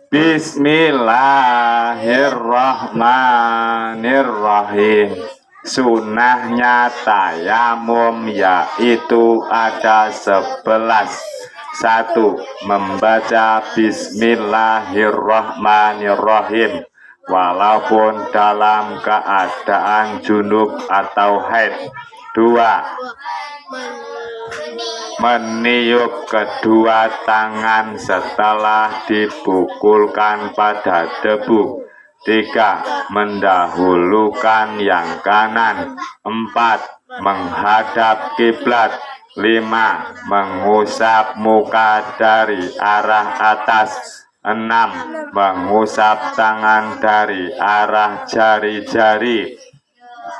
Bismillahirrahmanirrahim. Sunnahnya tayamum yaitu ada 11. 1. Membaca Bismillahirrahmanirrahim walaupun dalam keadaan junub atau haid. 2. Meniup kedua tangan setelah dipukulkan pada debu. 3. Mendahulukan yang kanan. 4. Menghadap kiblat. 5. Mengusap muka dari arah atas. 6. Mengusap tangan dari arah jari-jari.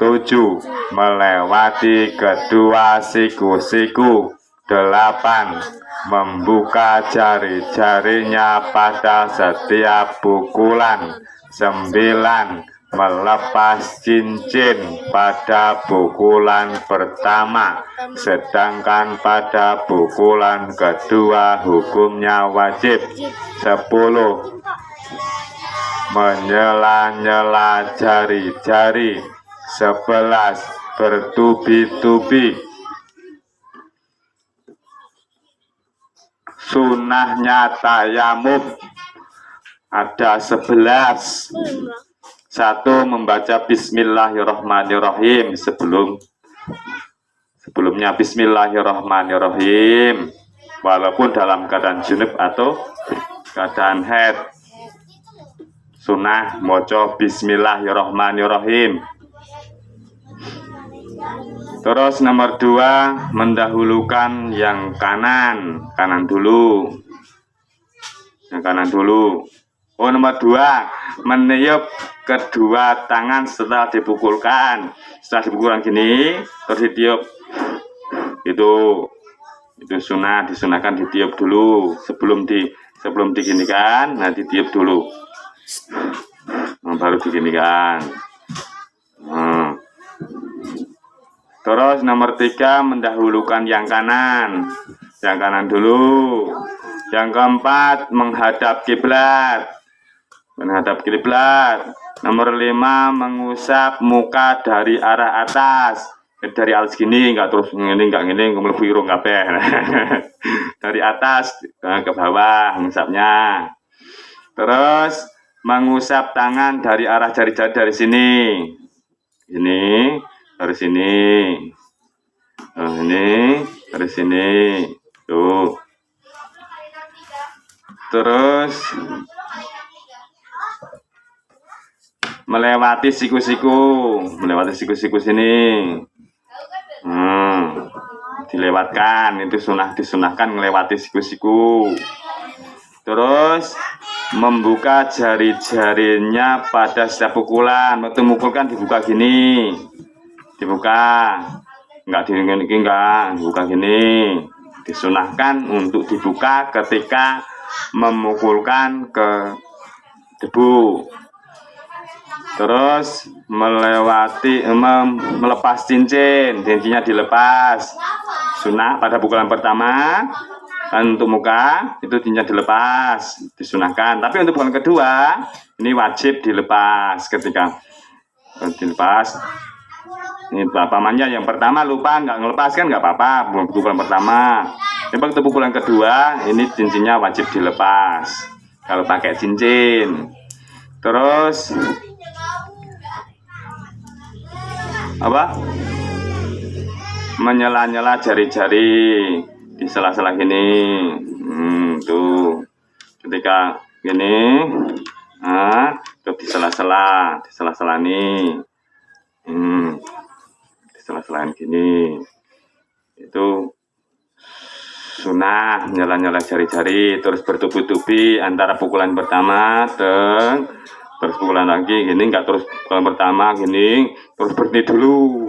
7. Melewati kedua siku-siku. 8. Membuka jari-jarinya pada setiap pukulan. 9. Melepas cincin pada pukulan pertama, sedangkan pada pukulan kedua hukumnya wajib. 10. Menyela-nyela jari-jari. 11. Bertubi-tubi. Sunnahnya tayamum ada 11. 1. Membaca Bismillahirrahmanirrahim sebelumnya Bismillahirrahmanirrahim walaupun dalam keadaan junub atau keadaan haid. Sunnah moco Bismillahirrahmanirrahim. Terus nomor 2, mendahulukan yang kanan dulu. Yang kanan dulu. Nomor 2, meniup kedua tangan setelah dipukulkan. Setelah dipukulkan gini, terus ditiup. Itu disunahkan ditiup dulu sebelum diginikan. Nah, ditiup dulu. Baru diginikan. Terus nomor 3, mendahulukan yang kanan. Yang kanan dulu. Yang keempat, menghadap kiblat. Nomor 5, mengusap muka dari arah atas. Dari atas gini, enggak terus ngene mlebu irung kabeh. Dari atas ke bawah mengusapnya. Terus mengusap tangan dari arah jari-jari dari sini. Ini dari sini. Ini dari sini. Tuh. Terus melewati siku-siku sini. Dilewatkan, itu disunahkan melewati siku-siku. Terus membuka jari-jarinya pada setiap pukulan. Waktu mukulkan dibuka gini. Dibuka. Dibuka gini. Disunahkan untuk dibuka ketika memukulkan ke debu. Terus melepas cincinnya dilepas. Sunnah pada pukulan pertama. Untuk muka itu cincinnya dilepas, disunahkan. Tapi untuk pukulan kedua ini wajib dilepas. Ketika dilepas, ini pamannya yang pertama lupa nggak ngelepas kan nggak apa-apa. Pukulan pertama. Untuk pukulan kedua ini cincinnya wajib dilepas. Kalau pakai cincin. Terus menyela-nyela jari-jari di sela-sela gini. Tuh. Ketika gini, tuh di sela-sela nih. Di sela-sela gini. Itu sunnah nyela-nyela jari-jari, terus bertubi-tubi antara pukulan pertama terus pukulan lagi gini, enggak terus pukulan pertama gini terus berhenti dulu.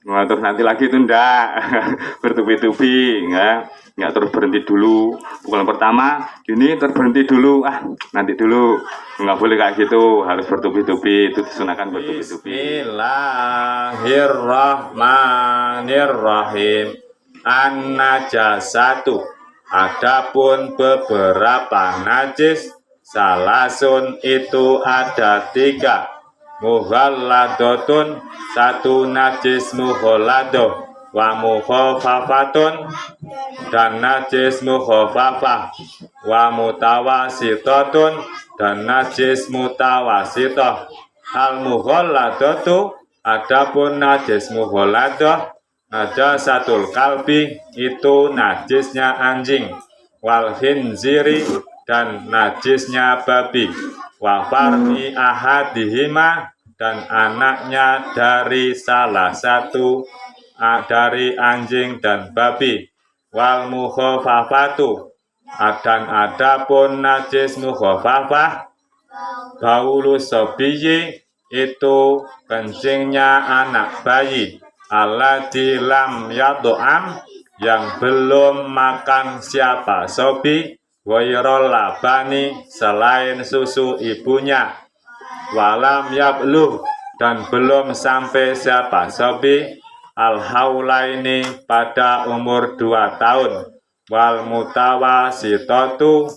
Nah, terus nanti lagi itu enggak bertubi-tubi, enggak terus berhenti dulu. Pukulan pertama gini terus berhenti dulu, nanti dulu. Enggak boleh kayak gitu, harus bertubi-tubi. Itu disunahkan bertubi-tubi. Bismillahirrahmanirrahim. An-najasatu Adapun beberapa najis salasun itu ada 3. Mughalladotun, 1 najis mughalladoh, wa mukhafafatun, dan najis mukhafafah, wa mutawasitatun, dan najis mutawasitoh. Al mughalladotu, adapun najis mughalladoh, najasatul kalbi, itu najisnya anjing, wal khinziri, dan najisnya babi, wa far'i ahadihima, dan anaknya dari salah satu dari anjing dan babi, wal mukhafafatu, dan adapun najis mukhafafah, baulus sobiyi, itu kencingnya anak bayi, allati lam yadu'am, yang belum makan siapa sobi, wairol labani, selain susu ibunya, walam yabluh, dan belum sampai siapa sobi, al-haulaini, pada umur 2 tahun, wal mutawasitotu,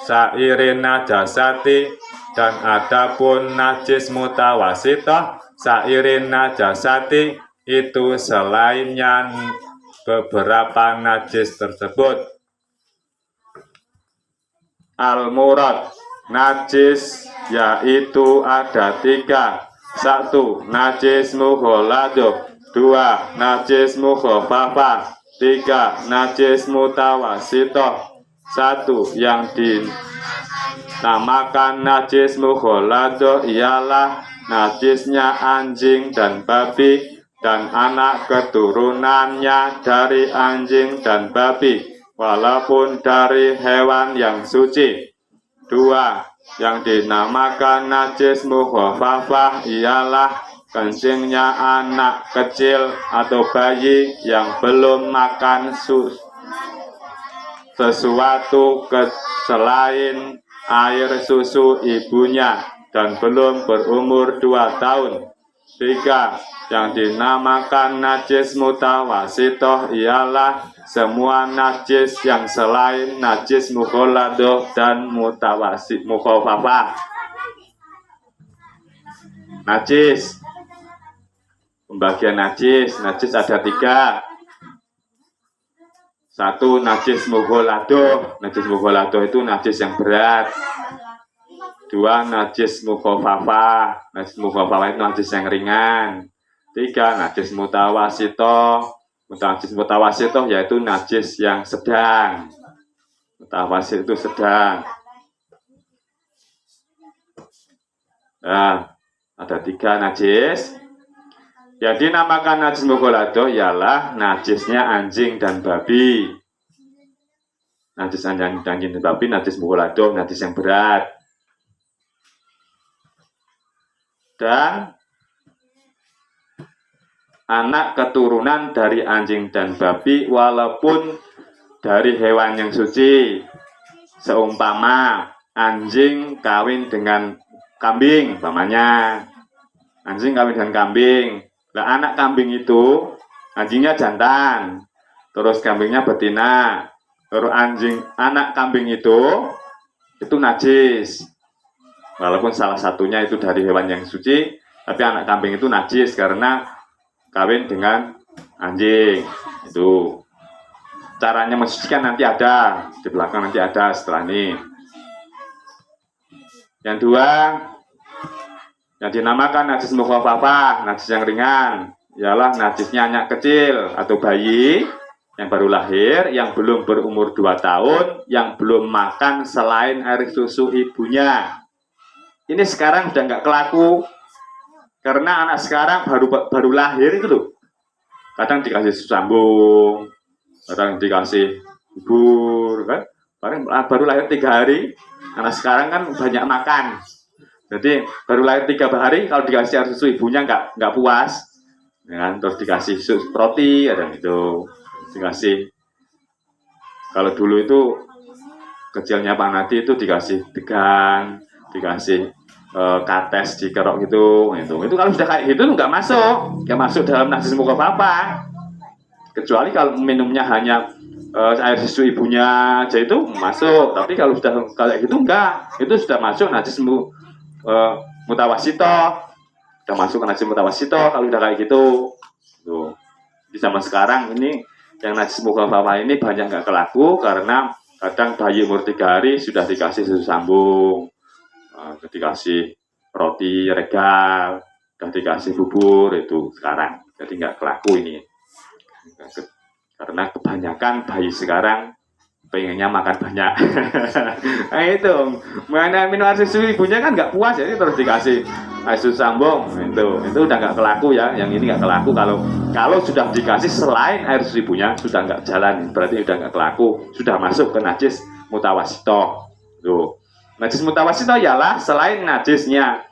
sairin najasati, dan adapun najis mutawasitoh, sairin najasati, itu selainnya beberapa najis tersebut. Al-murad, najis yaitu ada 3. 1. Najis mughalladoh, 2. Najis mukhafafah, 3. Najis mutawasitoh. 1. Yang dinamakan najis mughalladoh ialah najisnya anjing dan babi dan anak keturunannya dari anjing dan babi, walaupun dari hewan yang suci. 2. Yang dinamakan najis mukhafafah ialah kencingnya anak kecil atau bayi yang belum makan sesuatu selain air susu ibunya dan belum berumur 2 tahun. 3. Yang dinamakan najis mutawasitoh ialah semua najis yang selain najis mughalladoh dan mukhafafah. Najis, pembagian najis ada 3. 1. Najis mughalladoh. Najis mughalladoh itu najis yang berat. 2. Najis mukhafafah. Najis mukhafafah itu najis yang ringan. 3. Najis mutawasitoh. Najis mutawasitoh yaitu najis yang sedang. Mutawasit itu sedang. Nah, ada 3 najis. Jadi namakan najis mughalladoh ialah najisnya anjing dan babi. Najis anjing dan babi, najis mughalladoh, najis yang berat. Dan anak keturunan dari anjing dan babi walaupun dari hewan yang suci. Seumpama anjing kawin dengan kambing, umpamanya anjing kawin dengan kambing. Nah, anak kambing itu anjingnya jantan, terus kambingnya betina. Terus anak kambing itu najis. Walaupun salah satunya itu dari hewan yang suci, tapi anak kambing itu najis karena kawin dengan anjing. Itu caranya mensucikan nanti ada di belakang, nanti ada setelah ini. Yang 2, yang dinamakan najis mukhafafah, najis yang ringan, ialah najisnya anak kecil atau bayi yang baru lahir, yang belum berumur 2 tahun, yang belum makan selain air susu ibunya. Ini sekarang udah nggak kelaku, karena anak sekarang baru lahir itu loh. Kadang dikasih susu sambung, kadang dikasih bubur, kan? Baru lahir 3 hari, anak sekarang kan banyak makan. Jadi baru lahir 3 hari, kalau dikasih air susu ibunya nggak puas, ya kan? Terus dikasih susu roti, ada itu, dikasih. Kalau dulu itu kecilnya Pak Nadi itu dikasih degan, dikasih kates dikerok gitu. Itu kalau sudah kayak gitu nggak masuk dalam najis mukhafafah. Kecuali kalau minumnya hanya air susu ibunya aja itu masuk. Tapi kalau sudah kayak gitu enggak, itu sudah masuk najis mutawasito, sudah masuk ke najis mutawasito kalau udah kayak gitu. Tuh. Di zaman sekarang ini yang najis mukhafafah ini banyak nggak kelaku karena kadang bayi umur 3 hari sudah dikasih susu sambung, dikasih roti regal, sudah dikasih bubur itu sekarang. Jadi nggak kelaku ini. Karena kebanyakan bayi sekarang pengennya makan banyak. Nah itu, mana minum air susu ibunya kan nggak puas, jadi terus dikasih air susu sambung. Itu udah nggak kelaku ya. Yang ini nggak kelaku kalau sudah dikasih selain air susu ibunya sudah nggak jalan, berarti udah nggak kelaku, sudah masuk ke najis mutawasito. Tuh, najis mutawasito ialah selain najisnya,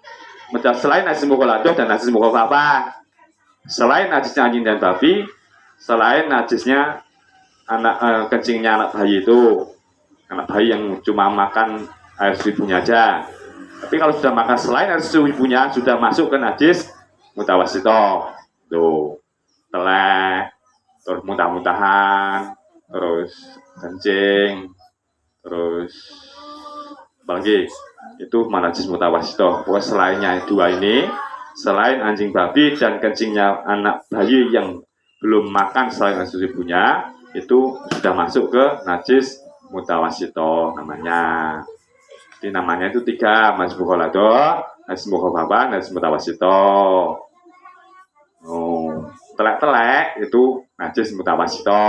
selain najis mukhaladoh dan najis mukhafafah, selain najisnya anjing dan babi, selain najisnya kencingnya anak bayi itu, anak bayi yang cuma makan air susu ibunya aja. Tapi kalau sudah makan selain air susu ibunya sudah masuk ke najis mutawasito. Tuh, telek, terus muntah-muntahan, terus kencing, terus apalagi itu najis mutawasito. Pokoknya selainnya dua ini, selain anjing babi dan kencingnya anak bayi yang belum makan selain air susu ibunya, itu sudah masuk ke najis mutawasito namanya. Jadi namanya itu 3, najis mukhaladoh, najis mukhafafah, najis mutawasito. Telek-telek itu najis mutawasito.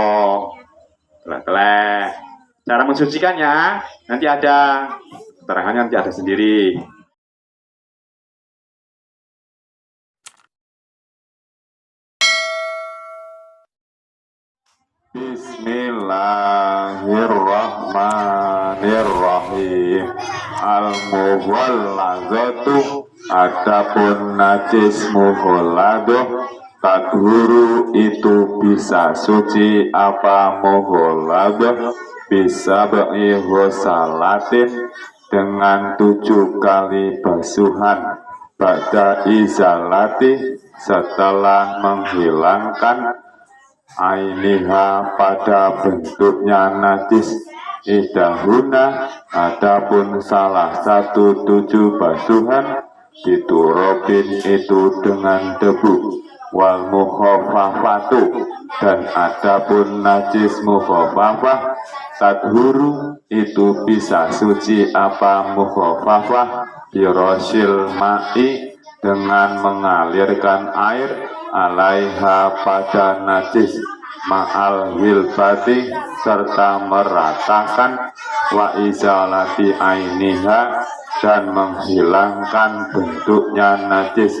Telek-telek. Cara mensucikannya nanti ada keterangannya, nanti ada sendiri. Bismillahirrahmanirrahim. Al-mughalladzatu, adapun najis mughalladoh, tadhuru itu bisa suci apa mughalladoh bisa salatin dengan 7 kali basuhan ba'da izalati, setelah menghilangkan ainiha pada bentuknya najis, idahuna adapun salah satu 7 basuhan, diturobin itu dengan debu, wal mukhafafatu dan adapun najis mukhafafah, tadhuru itu bisa suci apa mukhafafah, birosil ma'i dengan mengalirkan air, alaiha pada najis, ma'al hilbati serta meratakan, wa izalati ainiha dan menghilangkan bentuknya najis,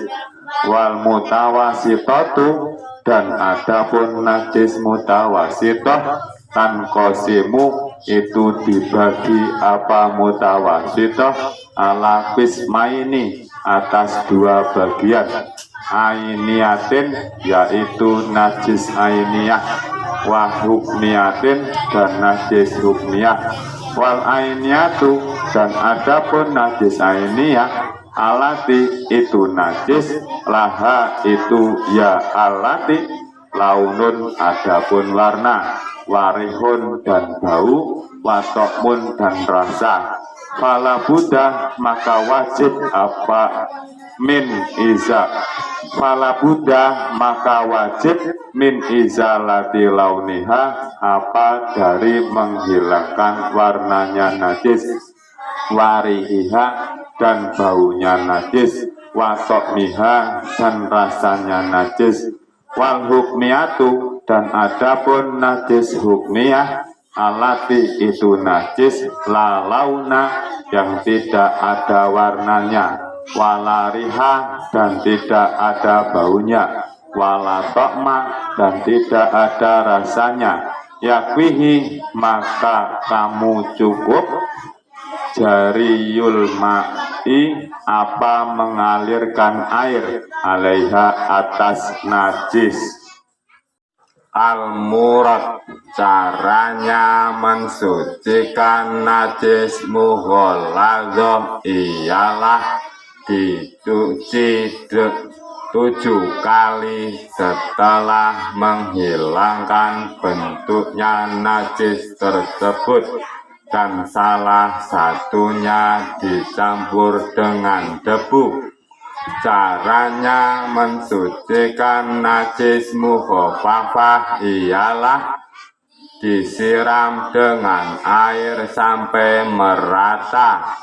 wal mutawasitatu dan adapun najis mutawasitoh, tanqosimu itu dibagi apa mutawasitoh ala qismaini atas 2 bagian, ainiatin yaitu najis ainiyah, wa hukmiyatin dan najis hukmiyah, wal ainiyatu dan adapun najis ainiyah, alati itu najis, laha itu ya alati, launun adapun warna, warihun dan bau, watokmun dan rasa, fala buddha maka wajib apa min iza, fala buddha maka wajib min izalati launiha apa dari menghilangkan warnanya najis, warihiha dan baunya najis, wasokmiha dan rasanya najis, wal hukmiyatu dan adapun najis hukmiyah, alati itu najis, la launa yang tidak ada warnanya, walariha dan tidak ada baunya, wala tokma dan tidak ada rasanya, yakwihi maka kamu cukup jariyul ma'i apa mengalirkan air, alaiha atas najis. Al-murad caranya mensucikan najis mughalladoh ialah dicuci 7 kali setelah menghilangkan bentuknya najis tersebut dan salah satunya dicampur dengan debu. Caranya mensucikan najis mukhafafah ialah disiram dengan air sampai merata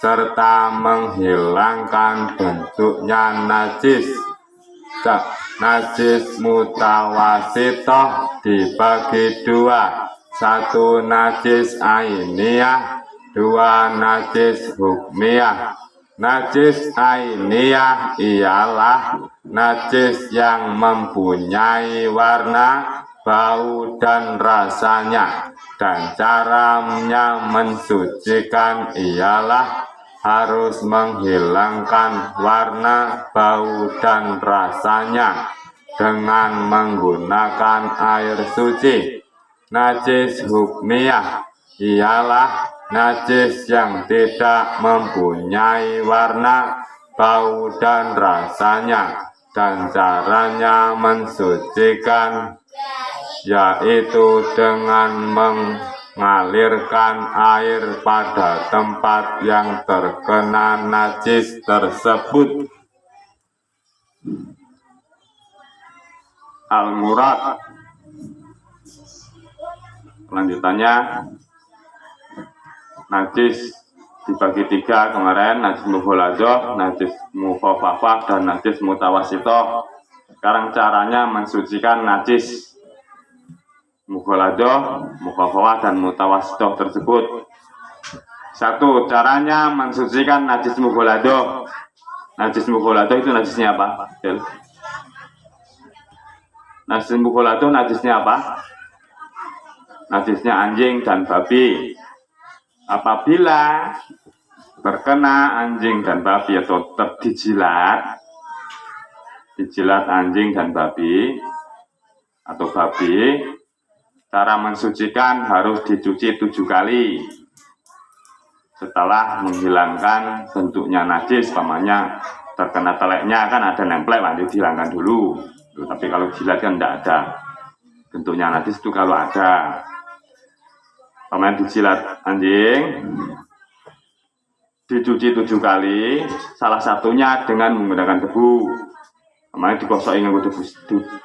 serta menghilangkan bentuknya najis. Najis mutawasitoh dibagi dua, 1 najis ainiyah, 2 najis hukmiyah. Najis ainiyah ialah najis yang mempunyai warna, bau dan rasanya, dan caranya mensucikan ialah harus menghilangkan warna, bau dan rasanya dengan menggunakan air suci. Najis hukmiyah ialah najis yang tidak mempunyai warna, bau dan rasanya, dan caranya mensucikan yaitu dengan mengalirkan air pada tempat yang terkena najis tersebut. Al-murad. Lanjutannya, najis dibagi 3 kemarin, najis mughalazoh, najis mukhafafah, dan najis mutawasitoh. Sekarang caranya mensucikan najis mughalazoh, mukhafafah, dan mutawasitoh tersebut. 1. Caranya mensucikan najis mughalazoh. Najis mughalazoh itu najisnya apa? Najis mughalazoh najisnya apa? Najisnya anjing dan babi. Apabila terkena anjing dan babi atau dijilat anjing dan babi atau babi, cara mensucikan harus dicuci 7 kali setelah menghilangkan bentuknya najis. Pamannya terkena teleknya kan ada nempel, nanti dihilangkan dulu. Tapi kalau jilat kan tidak ada bentuknya najis itu. Kalau ada paman dijilat anjing, dicuci 7 kali, salah satunya dengan menggunakan debu. Paman dikosokin dengan debu,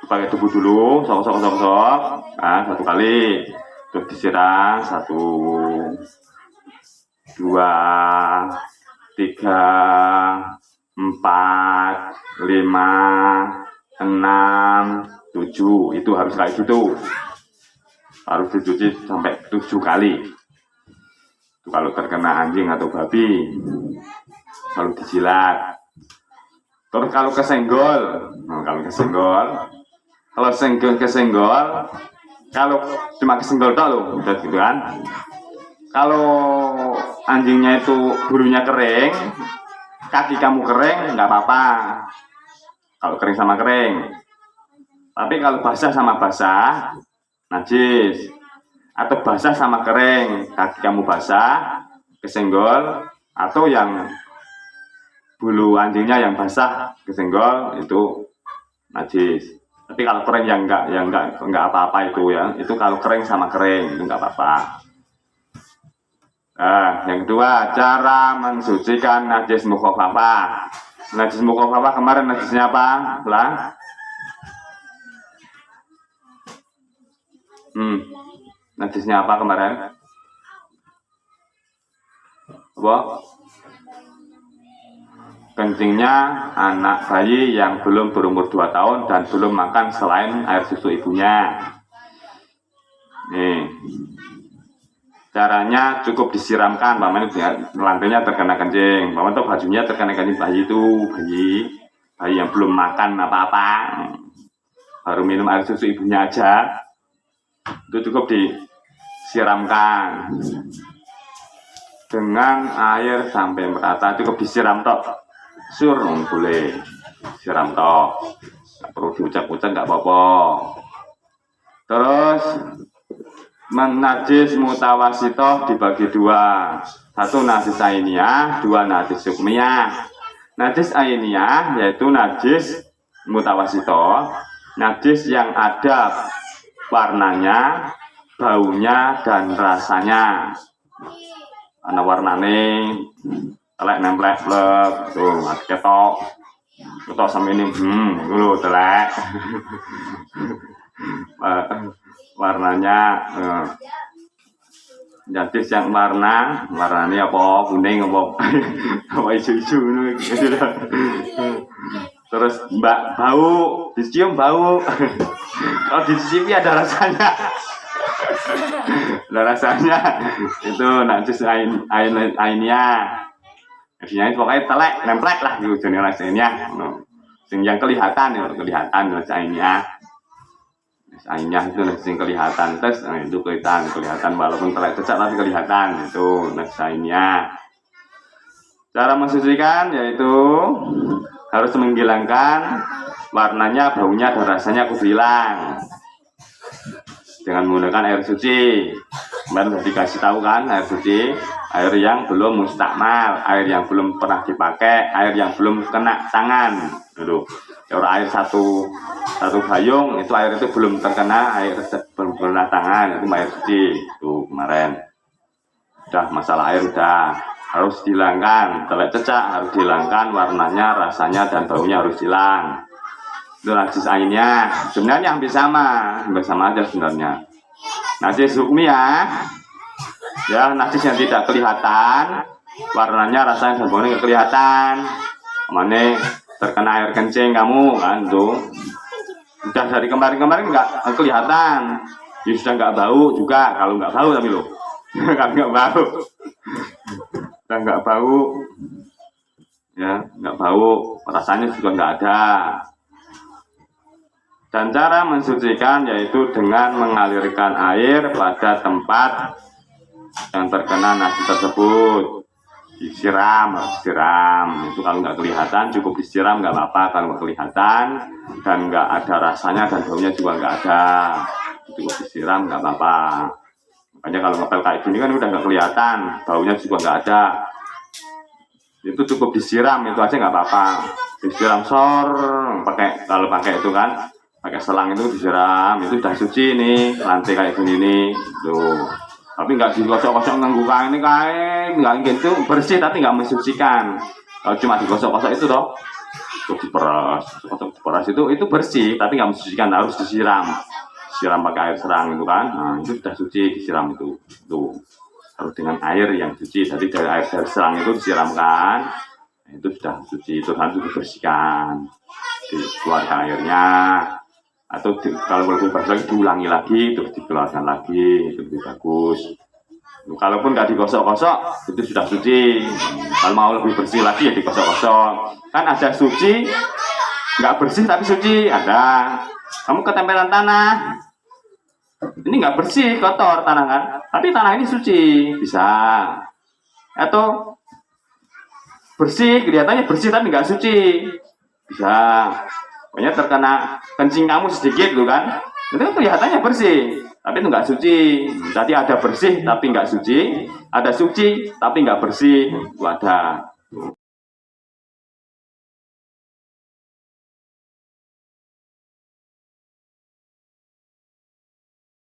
pakai debu dulu, sok, nah 1 kali, terus disiram 1, 2, 3, 4, 5, 6, 7. Itu harus kayak gitu. Harus dicuci sampai 7 kali. Itu kalau terkena anjing atau babi, kalau dijilat. Terus kalau kesenggol, kalau kesenggol, kalau cuma kesenggol tok loh, udah gitu kan. Kalau anjingnya itu bulunya kering, kaki kamu kering, nggak apa-apa. Kalau kering sama kering. Tapi kalau basah sama basah, najis. Atau basah sama kering, kaki kamu basah, kesenggol, atau yang bulu anjingnya yang basah kesenggol itu najis. Tapi kalau kering yang enggak apa-apa itu ya. Itu kalau kering sama kering itu enggak apa-apa. Nah, yang kedua, cara mensucikan najis mukhafafah. Najis mukhafafah kemarin najisnya apa? Lah. Najisnya apa kemarin? Apa? Kencingnya anak bayi yang belum berumur 2 tahun dan belum makan selain air susu ibunya. Nih. Caranya cukup disiramkan, paman lantainya terkena kencing. Paman tuh bajunya terkena kencing bayi itu, bayi yang belum makan apa-apa. Baru minum air susu ibunya aja. Itu cukup disiramkan dengan air sampai merata, cukup disiram tok. Sur boleh siram tok, nggak perlu diucap-ucap, nggak apa-apa. Terus najis mutawasitoh dibagi 2, 1 najis ainiyah, 2 najis hukmiyah. Najis ainiyah yaitu najis mutawasito, najis yang ada warnanya, baunya, dan rasanya. Ana warnane telek nemplek plek, tuh ketok sampe ini, dulu telek. Warnanya najis yang warnanya apa kuning apa ijo-ijo gitu. Terus bau, dicium bau. Kalau dicicipi ada rasanya. Ada rasanya. Itu najis ainnya. Artinya itu pokoknya telek, nemplek lah gitu jenis rasanya. Yang kelihatan najis ainnya. Ainnya itu najis kelihatan, terus itu kelihatan walaupun telek cecak tapi kelihatan itu najis ainnya. Cara mensucikan yaitu harus menghilangkan warnanya, baunya, dan rasanya kubilang dengan menggunakan air suci. Kemarin sudah dikasih tahu kan, air suci, air yang belum mustakmal, air yang belum pernah dipakai, air yang belum kena tangan dulu. Kalau air satu gayung itu air itu belum terkena belum kena tangan, itu air suci. Itu kemarin udah masalah air udah harus dihilangkan, telek cecak harus dihilangkan, warnanya, rasanya, dan baunya harus hilang. Itu najis ainnya sebenarnya hampir sama aja sebenarnya. Najis hukmiyah ya najis yang tidak kelihatan, warnanya, rasanya, dan baunya nggak kelihatan. Mana terkena air kencing kamu kan tuh udah dari kemarin nggak kelihatan, ya sudah nggak bau juga. Kalau nggak bau tapi lo kan nggak bau, udah nggak bau ya, nggak bau, rasanya juga nggak ada. Dan cara mensucikan yaitu dengan mengalirkan air pada tempat yang terkena najis tersebut. Disiram. Itu kalau nggak kelihatan cukup disiram, nggak apa-apa. Kalau nggak kelihatan dan nggak ada rasanya dan baunya juga nggak ada, cukup disiram, nggak apa-apa. Makanya kalau ngepel kayak gini kan udah nggak kelihatan, baunya juga nggak ada, itu cukup disiram, itu aja nggak apa-apa. Disiram kalau pakai itu kan, pakai selang itu disiram, itu udah suci nih, lantai kayak gini nih, tuh. Tapi nggak digosok-gosok nganggu kain ini kain, nggak gitu, bersih tapi nggak mensucikan. Kalau cuma digosok-gosok itu toh, diperas itu bersih tapi nggak mensucikan, harus disiram pakai air serang itu kan. Nah itu sudah suci, disiram itu tuh harus dengan air yang suci. Jadi dari air serang itu disiramkan, itu sudah suci, itu harus dibersihkan, dikeluarkan airnya. Atau kalau lebih bagus lagi diulangi lagi, terus dikeluarkan lagi, itu lebih bagus. Kalaupun nggak digosok-gosok itu sudah suci. Kalau mau lebih bersih lagi ya digosok-gosok. Kan ada suci nggak bersih tapi suci, ada. Kamu ketempelan tanah, ini nggak bersih, kotor tanah kan, tapi tanah ini suci, bisa. Atau bersih, kelihatannya bersih tapi nggak suci, bisa. Pokoknya terkena kencing kamu sedikit loh kan, itu kelihatannya bersih tapi itu nggak suci. Tadi ada bersih tapi nggak suci, ada suci tapi nggak bersih, itu ada.